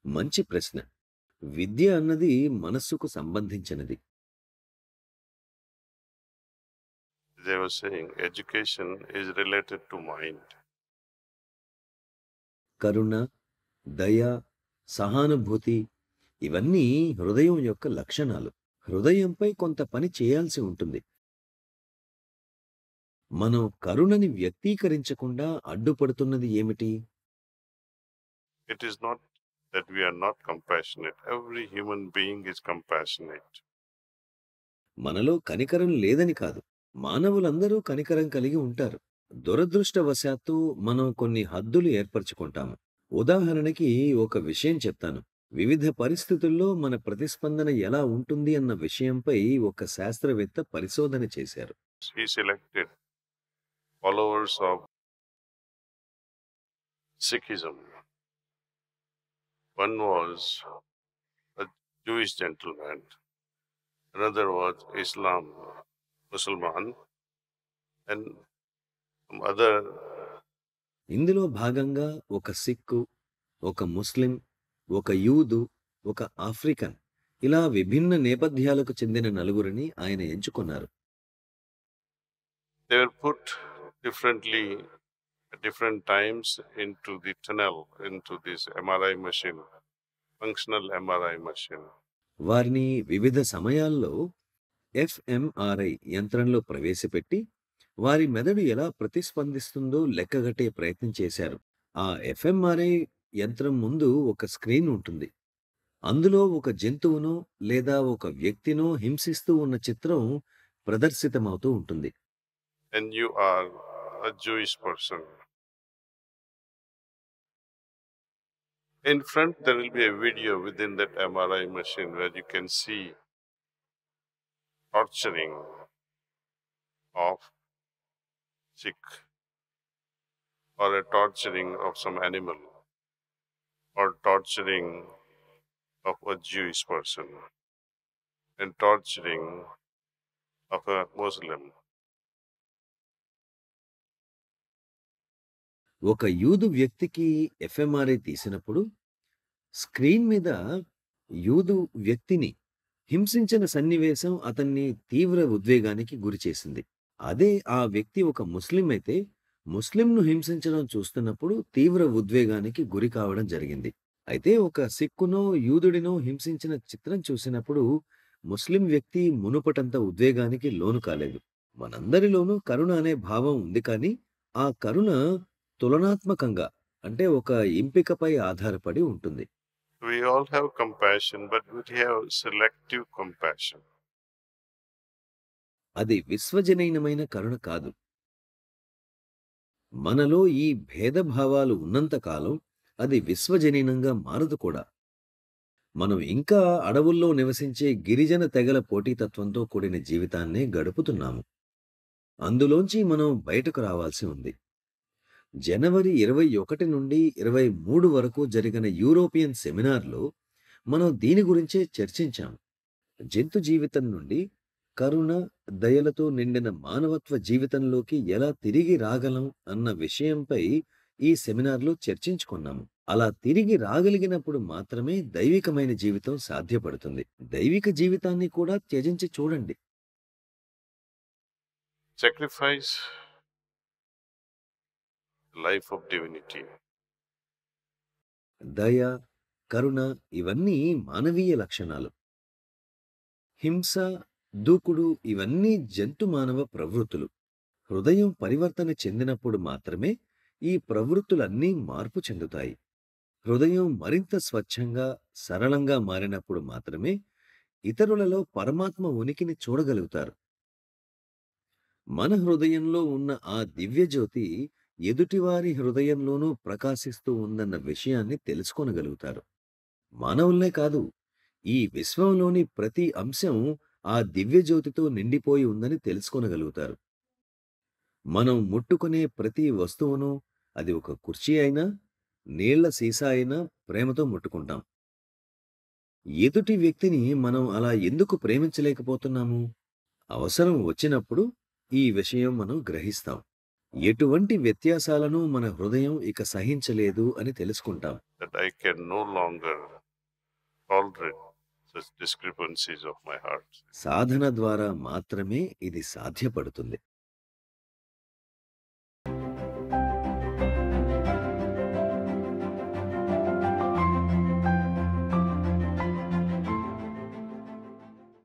మంచి ప్రశ్న. విద్య అన్నది మనస్సుకు సంబంధించినది. They were saying education is related to mind. కరుణ, దయ, సహానుభూతి ఇవన్నీ హృదయం యొక్క లక్షణాలు. హృదయంపై కొంత పని చేయాల్సి ఉంటుంది. మనం కరుణని వ్యక్తీకరించకుండా అడ్డుపడుతున్నది ఏమిటి? It is not that we are not compassionate. Every human being is compassionate. మనలో కనికరం లేదని కాదు. మానవులందరూ కనికరం కలిగి ఉంటారు. దురదృష్టవశాత్తు మనం కొన్ని హద్దులు ఏర్పరచుకుంటాము. ఉదాహరణకి ఒక విషయం చెప్తాను. వివిధ పరిస్థితుల్లో మన ప్రతిస్పందన ఎలా ఉంటుంది అన్న విషయంపై ఒక శాస్త్రవేత్త పరిశోధన చేశారు. He selected followers of Sikhism. One was a Jewish gentleman, another was Islam, Musliman, and some other. ఇందులో భాగంగా ఒక సిక్కు, ఒక ముస్లిం, ఒక యూదు, ఒక ఆఫ్రికన్ ఇలా విభిన్న నేపథ్యాలకు చెందిన నలుగురిని ఆయన ఎంచుకున్నారు. They were put differently at different times into the tunnel, into this MRI machine, functional MRI machine. వారిని వివిధ సమయాల్లో ఎఫ్ఎంఆర్ఐ యంత్రంలో ప్రవేశపెట్టి వారి మెదడు ఎలా ప్రతిస్పందిస్తుందో లెక్కగట్టే ప్రయత్నం చేశారు. ఆ ఎఫ్ఎంఆర్ఐ యంత్రం ముందు ఒక స్క్రీన్ ఉంటుంది. అందులో ఒక జంతువునో లేదా ఒక వ్యక్తినో హింసిస్తూ ఉన్న చిత్రం ప్రదర్శితమవుతూ ఉంటుంది. And you are a Jewish person. In front, there will be a video within that MRI machine where you can see torturing of Sikh, or a torturing of some animal, or torturing of a Jewish person, and torturing of a Muslim. ఒక యూదు వ్యక్తికి fMRI తీసినప్పుడు screen మీద యూదు వ్యక్తిని హింసించిన సన్నివేశం అతన్ని తీవ్ర ఉద్వేగానికి గురిచేసింది. అదే ఆ వ్యక్తి ఒక ముస్లిం అయితే ముస్లింను హింసించడం చూస్తున్నప్పుడు తీవ్ర ఉద్వేగానికి గురి కావడం జరిగింది. అయితే ఒక సిక్కునో యూదుడినో హింసించిన చిత్రం చూసినప్పుడు ముస్లిం వ్యక్తి మునుపటంత ఉద్వేగానికి లోను కాలేదు. మనందరిలోనూ కరుణ అనే భావం ఉంది, కానీ ఆ కరుణ తులనాత్మకంగా అంటే ఒక ఎంపికపై ఆధారపడి ఉంటుంది. We all have compassion, but we have selective compassion. అది విశ్వజనీనమైన కరుణ కాదు. మనలో ఈ భేదభావాలు ఉన్నంతకాలం అది విశ్వజనీనంగా మారదు కూడా. మనం ఇంకా అడవుల్లో నివసించే గిరిజన తెగల పోటీతత్వంతో కూడిన జీవితాన్నే గడుపుతున్నాము. అందులోంచి మనం బయటకు రావాల్సి ఉంది. జనవరి 21 నుండి 23 వరకు జరిగిన యూరోపియన్ సెమినార్లో మనం దీని గురించే చర్చించాం. జంతు జీవితం నుండి కరుణ, దయలతో నిండిన మానవత్వ జీవితంలోకి ఎలా తిరిగి రాగలం అన్న విషయంపై ఈ సెమినార్లో చర్చించుకున్నాము. అలా తిరిగి రాగలిగినప్పుడు మాత్రమే దైవికమైన జీవితం సాధ్యపడుతుంది. దైవిక జీవితాన్ని కూడా త్యజించి చూడండి. Sacrifice life of divinity. దయ, కరుణ ఇవన్నీ మానవీయ లక్షణాలు. హింస, దూకుడు ఇవన్నీ జంతు మానవ ప్రవృత్తులు. హృదయం పరివర్తన చెందినప్పుడు మాత్రమే ఈ ప్రవృత్తులన్నీ మార్పు చెందుతాయి. హృదయం మరింత స్వచ్ఛంగా, సరళంగా మారినప్పుడు మాత్రమే ఇతరులలో పరమాత్మ ఉనికిని చూడగలుగుతారు. మన హృదయంలో ఉన్న ఆ దివ్యజ్యోతి ఎదుటివారి హృదయంలోనూ ప్రకాశిస్తూ ఉందన్న విషయాన్ని తెలుసుకోనగలుగుతారు. మానవులనే కాదు, ఈ విశ్వంలోని ప్రతి అంశం ఆ దివ్యజ్యోతితో నిండిపోయి ఉందని తెలుసుకోనగలుగుతారు. మనం ముట్టుకునే ప్రతి వస్తువును, అది ఒక కుర్చీ అయినా, నీళ్ల సీసా అయినా ప్రేమతో ముట్టుకుంటాం. ఎదుటి వ్యక్తిని మనం అలా ఎందుకు ప్రేమించలేకపోతున్నాము? అవసరం వచ్చినప్పుడు ఈ విషయం మనం గ్రహిస్తాం. ఎటువంటి వ్యత్యాసాలను మన హృదయం ఇక సహించలేదు అని తెలుసుకుంటాం. that I can no longer tolerate such discrepancies of my heart. సాధన ద్వారా మాత్రమే ఇది సాధ్యపడుతుంది.